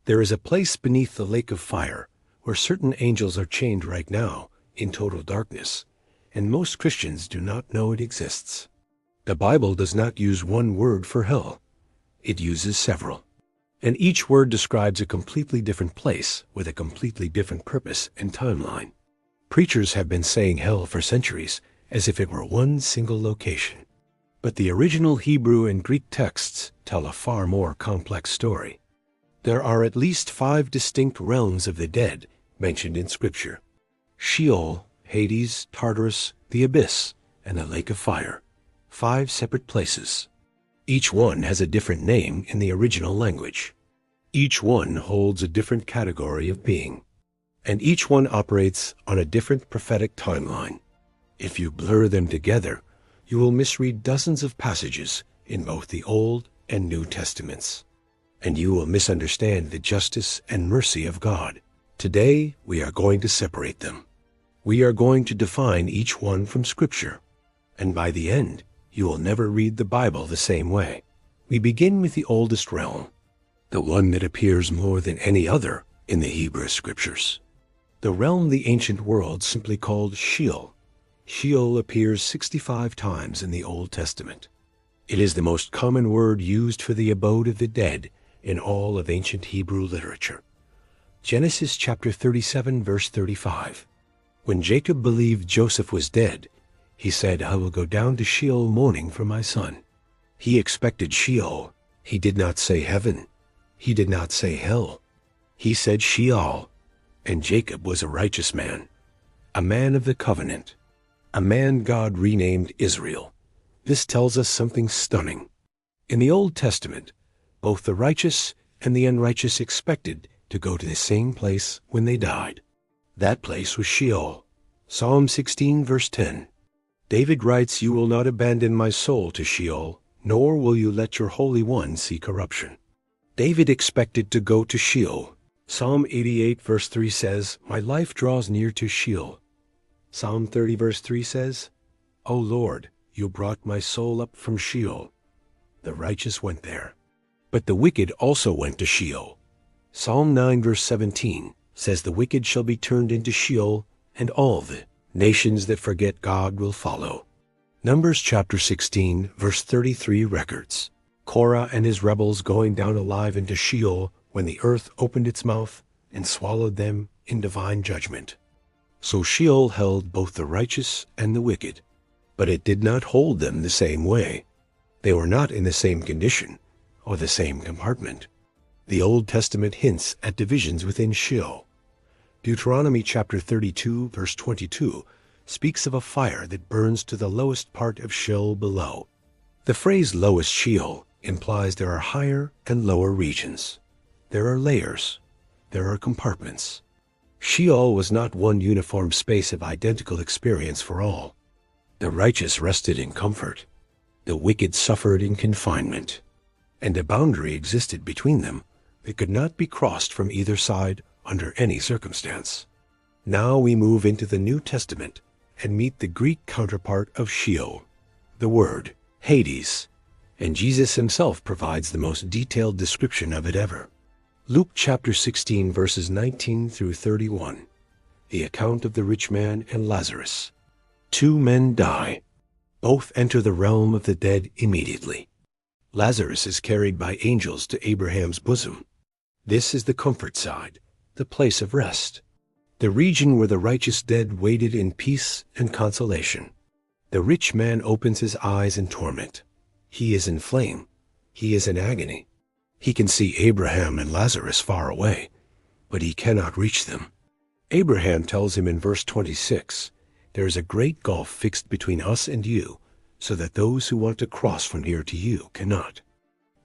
There is a place beneath the lake of fire where certain angels are chained right now in total darkness, and most Christians do not know it exists. The Bible does not use one word for hell. It uses several. And each word describes a completely different place with a completely different purpose and timeline. Preachers have been saying hell for centuries as if it were one single location. But the original Hebrew and Greek texts tell a far more complex story. There are at least 5 distinct realms of the dead mentioned in Scripture: Sheol, Hades, Tartarus, the Abyss, and the Lake of Fire. 5 separate places. Each one has a different name in the original language. Each one holds a different category of being. And each one operates on a different prophetic timeline. If you blur them together, you will misread dozens of passages in both the Old and New Testaments. And you will misunderstand the justice and mercy of God. Today, we are going to separate them. We are going to define each one from Scripture. And by the end, you will never read the Bible the same way. We begin with the oldest realm, the one that appears more than any other in the Hebrew Scriptures. The realm the ancient world simply called Sheol. Sheol appears 65 times in the Old Testament. It is the most common word used for the abode of the dead in all of ancient Hebrew literature. Genesis chapter 37, verse 35. When Jacob believed Joseph was dead, he said, "I will go down to Sheol mourning for my son." He expected Sheol. He did not say heaven. He did not say hell. He said Sheol. And Jacob was a righteous man, a man of the covenant, a man God renamed Israel. This tells us something stunning. In the Old Testament, both the righteous and the unrighteous expected to go to the same place when they died. That place was Sheol. Psalm 16, verse 10. David writes, "You will not abandon my soul to Sheol, nor will you let your Holy One see corruption." David expected to go to Sheol. Psalm 88, verse 3 says, "My life draws near to Sheol." Psalm 30, verse 3 says, "O Lord, you brought my soul up from Sheol." The righteous went there. But the wicked also went to Sheol. Psalm 9, verse 17 says, "The wicked shall be turned into Sheol, and all the nations that forget God will follow." Numbers chapter 16, verse 33 records Korah and his rebels going down alive into Sheol when the earth opened its mouth and swallowed them in divine judgment. So Sheol held both the righteous and the wicked, but it did not hold them the same way. They were not in the same condition or the same compartment. The Old Testament hints at divisions within Sheol. Deuteronomy chapter 32, verse 22 speaks of a fire that burns to the lowest part of Sheol below. The phrase lowest Sheol implies there are higher and lower regions. There are layers. There are compartments. Sheol was not one uniform space of identical experience for all. The righteous rested in comfort. The wicked suffered in confinement. And a boundary existed between them that could not be crossed from either side under any circumstance. Now we move into the New Testament and meet the Greek counterpart of Sheol, the word Hades, and Jesus himself provides the most detailed description of it ever. Luke chapter 16, verses 19 through 31, the account of the rich man and Lazarus. 2 men die. Both enter the realm of the dead immediately. Lazarus is carried by angels to Abraham's bosom. This is the comfort side, the place of rest, the region where the righteous dead waited in peace and consolation. The rich man opens his eyes in torment. He is in flame. He is in agony. He can see Abraham and Lazarus far away, but he cannot reach them. Abraham tells him in verse 26, "There is a great gulf fixed between us and you, so that those who want to cross from here to you cannot.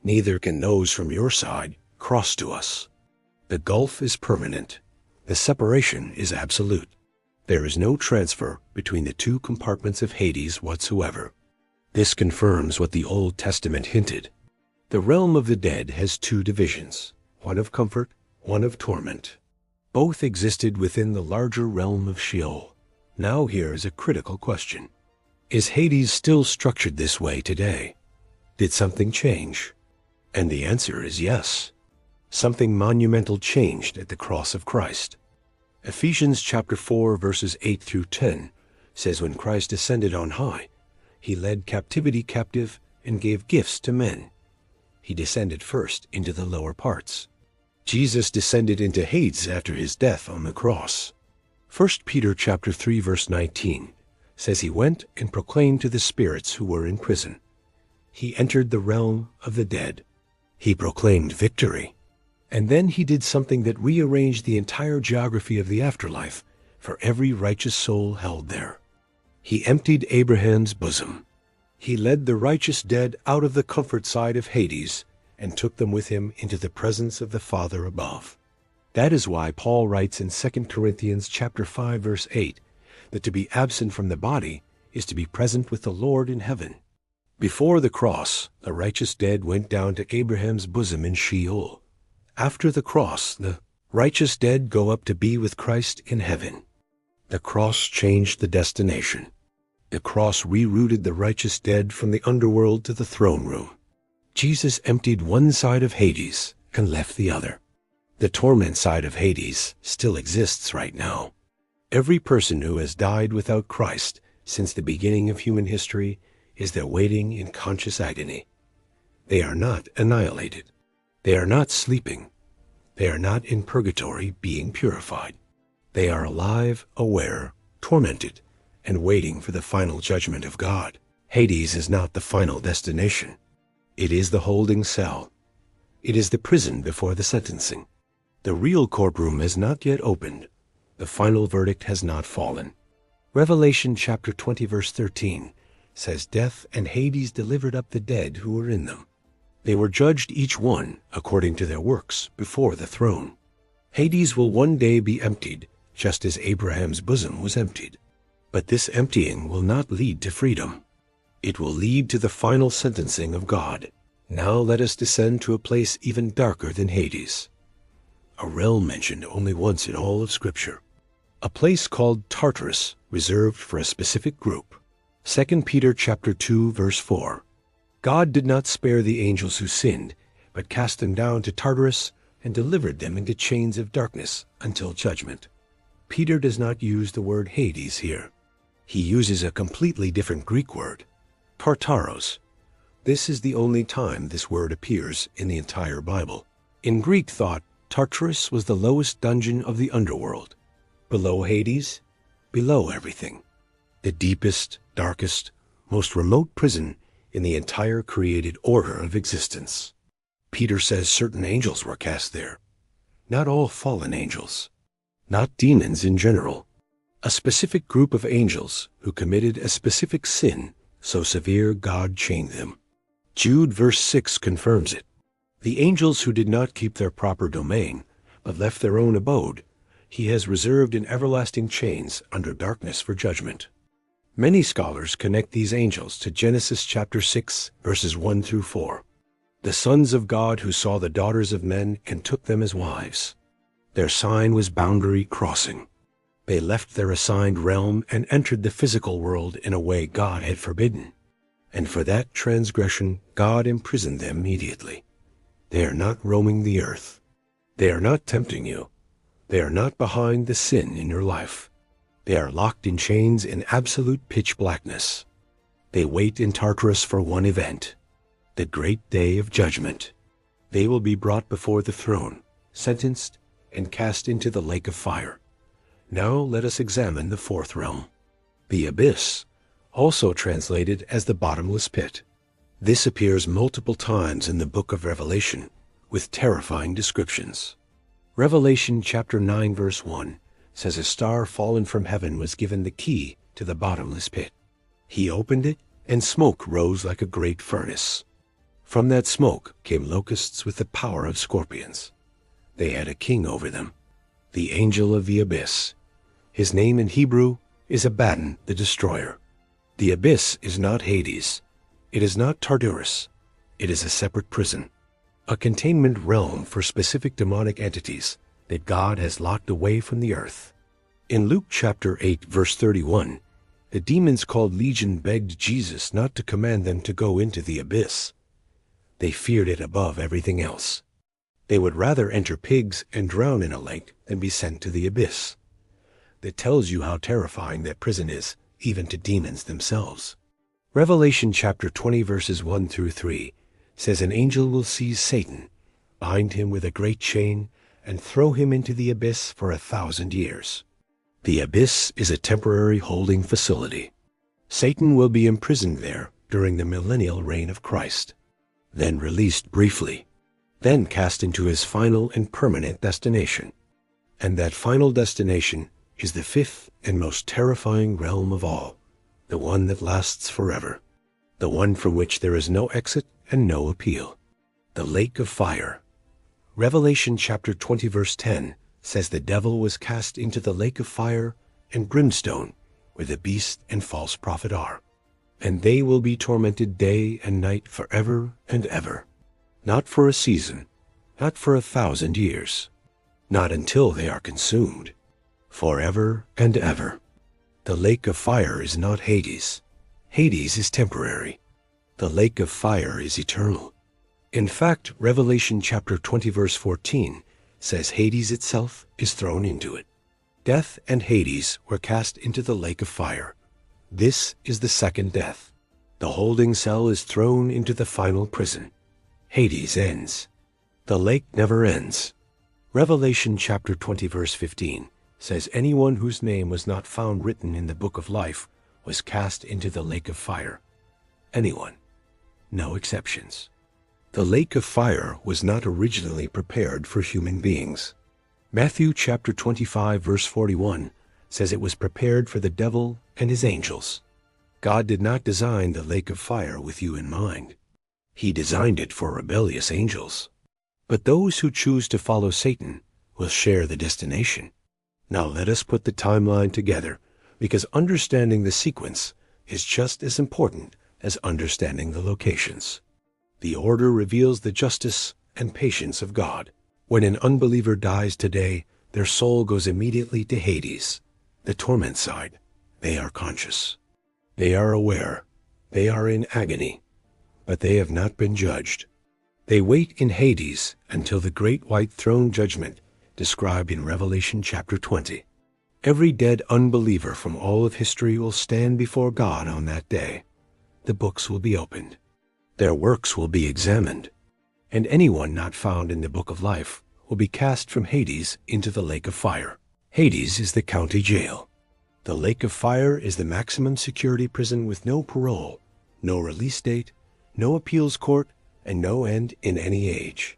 Neither can those from your side cross to us." The gulf is permanent. The separation is absolute. There is no transfer between the 2 compartments of Hades whatsoever. This confirms what the Old Testament hinted. The realm of the dead has 2 divisions, one of comfort, one of torment. Both existed within the larger realm of Sheol. Now here is a critical question. Is Hades still structured this way today? Did something change? And the answer is yes. Something monumental changed at the cross of Christ. Ephesians chapter 4 verses 8 through 10 says when Christ ascended on high, he led captivity captive and gave gifts to men. He descended first into the lower parts. Jesus descended into Hades after his death on the cross. 1 Peter chapter 3 verse 19 says he went and proclaimed to the spirits who were in prison. He entered the realm of the dead. He proclaimed victory. And then he did something that rearranged the entire geography of the afterlife for every righteous soul held there. He emptied Abraham's bosom. He led the righteous dead out of the comfort side of Hades and took them with him into the presence of the Father above. That is why Paul writes in 2 Corinthians chapter 5 verse 8 that to be absent from the body is to be present with the Lord in heaven. Before the cross, the righteous dead went down to Abraham's bosom in Sheol. After the cross, the righteous dead go up to be with Christ in heaven. The cross changed the destination. The cross rerouted the righteous dead from the underworld to the throne room. Jesus emptied one side of Hades and left the other. The torment side of Hades still exists right now. Every person who has died without Christ since the beginning of human history is there waiting in conscious agony. They are not annihilated. They are not sleeping. They are not in purgatory being purified. They are alive, aware, tormented, and waiting for the final judgment of God. Hades is not the final destination. It is the holding cell. It is the prison before the sentencing. The real courtroom has not yet opened. The final verdict has not fallen. Revelation chapter 20 verse 13 says death and Hades delivered up the dead who were in them. They were judged each one according to their works before the throne. Hades will one day be emptied, just as Abraham's bosom was emptied. But this emptying will not lead to freedom. It will lead to the final sentencing of God. Now let us descend to a place even darker than Hades. A realm mentioned only once in all of Scripture. A place called Tartarus, reserved for a specific group. 2 Peter chapter 2 verse 4. God did not spare the angels who sinned, but cast them down to Tartarus and delivered them into chains of darkness until judgment. Peter does not use the word Hades here. He uses a completely different Greek word, Tartaros. This is the only time this word appears in the entire Bible. In Greek thought, Tartarus was the lowest dungeon of the underworld. Below Hades, below everything. The deepest, darkest, most remote prison in the entire created order of existence. Peter says certain angels were cast there. Not all fallen angels. Not demons in general. A specific group of angels who committed a specific sin so severe God chained them. Jude verse 6 confirms it. The angels who did not keep their proper domain, but left their own abode, he has reserved in everlasting chains under darkness for judgment. Many scholars connect these angels to Genesis chapter 6, verses 1 through 4. The sons of God who saw the daughters of men and took them as wives. Their sign was boundary crossing. They left their assigned realm and entered the physical world in a way God had forbidden. And for that transgression, God imprisoned them immediately. They are not roaming the earth. They are not tempting you. They are not behind the sin in your life. They are locked in chains in absolute pitch blackness. They wait in Tartarus for one event, the great day of judgment. They will be brought before the throne, sentenced, and cast into the lake of fire. Now let us examine the fourth realm, the abyss, also translated as the bottomless pit. This appears multiple times in the book of Revelation with terrifying descriptions. Revelation chapter 9 verse 1 says a star fallen from heaven was given the key to the bottomless pit. He opened it, and smoke rose like a great furnace. From that smoke came locusts with the power of scorpions. They had a king over them, the angel of the abyss. His name in Hebrew is Abaddon the Destroyer. The abyss is not Hades. It is not Tartarus. It is a separate prison, a containment realm for specific demonic entities that God has locked away from the earth. In Luke chapter 8, verse 31, the demons called Legion begged Jesus not to command them to go into the abyss. They feared it above everything else. They would rather enter pigs and drown in a lake than be sent to the abyss. That tells you how terrifying that prison is, even to demons themselves. Revelation chapter 20 verses 1 through 3 says an angel will seize Satan, bind him with a great chain, and throw him into the abyss for 1,000 years. The abyss is a temporary holding facility. Satan will be imprisoned there during the millennial reign of Christ, then released briefly, then cast into his final and permanent destination. And that final destination is the fifth and most terrifying realm of all, the one that lasts forever, the one from which there is no exit and no appeal, the lake of fire. Revelation chapter 20 verse 10 says the devil was cast into the lake of fire and brimstone, where the beast and false prophet are, and they will be tormented day and night forever and ever, not for a season, not for 1,000 years, not until they are consumed, forever and ever. The lake of fire is not Hades. Hades is temporary. The lake of fire is eternal. In fact, Revelation chapter 20 verse 14 says Hades itself is thrown into it. Death and Hades were cast into the lake of fire. This is the second death. The holding cell is thrown into the final prison. Hades ends. The lake never ends. Revelation chapter 20 verse 15 says anyone whose name was not found written in the book of life was cast into the lake of fire. Anyone. No exceptions. The lake of fire was not originally prepared for human beings. Matthew chapter 25 verse 41 says it was prepared for the devil and his angels. God did not design the lake of fire with you in mind. He designed it for rebellious angels. But those who choose to follow Satan will share the destination. Now let us put the timeline together, because understanding the sequence is just as important as understanding the locations. The order reveals the justice and patience of God. When an unbeliever dies today, their soul goes immediately to Hades, the torment side. They are conscious. They are aware. They are in agony. But they have not been judged. They wait in Hades until the great white throne judgment described in Revelation chapter 20. Every dead unbeliever from all of history will stand before God on that day. The books will be opened. Their works will be examined. And anyone not found in the book of life will be cast from Hades into the lake of fire. Hades is the county jail. The lake of fire is the maximum security prison with no parole, no release date, no appeals court, and no end in any age.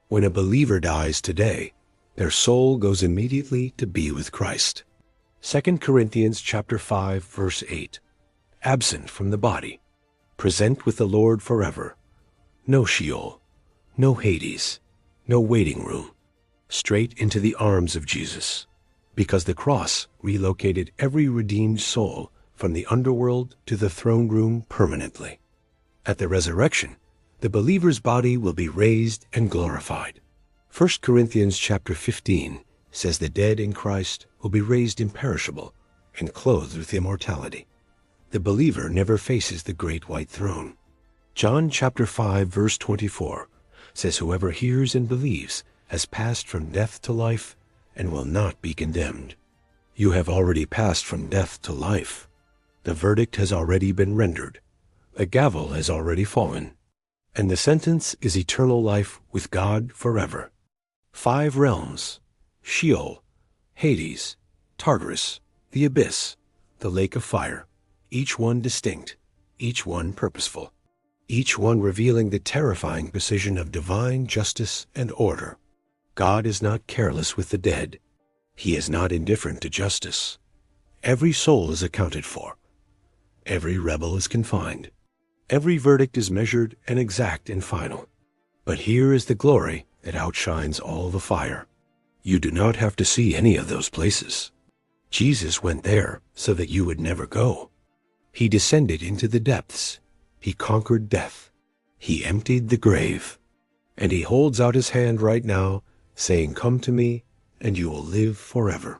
When a believer dies today, their soul goes immediately to be with Christ. 2 Corinthians chapter 5 verse 8. Absent from the body, present with the Lord forever. No Sheol, no Hades, no waiting room. Straight into the arms of Jesus, because the cross relocated every redeemed soul from the underworld to the throne room permanently. At the resurrection, the believer's body will be raised and glorified. 1 Corinthians chapter 15 says the dead in Christ will be raised imperishable and clothed with immortality. The believer never faces the great white throne. John chapter 5 verse 24 says whoever hears and believes has passed from death to life and will not be condemned. You have already passed from death to life. The verdict has already been rendered. The gavel has already fallen. And the sentence is eternal life with God forever. 5 realms: Sheol, Hades, Tartarus, the abyss, the lake of fire, each one distinct, each one purposeful, each one revealing the terrifying precision of divine justice and order. God is not careless with the dead. He is not indifferent to justice. Every soul is accounted for. Every rebel is confined. Every verdict is measured and exact and final. But here is the glory that outshines all the fire. You do not have to see any of those places. Jesus went there so that you would never go. He descended into the depths. He conquered death. He emptied the grave. And he holds out his hand right now, saying, "Come to me, and you will live forever."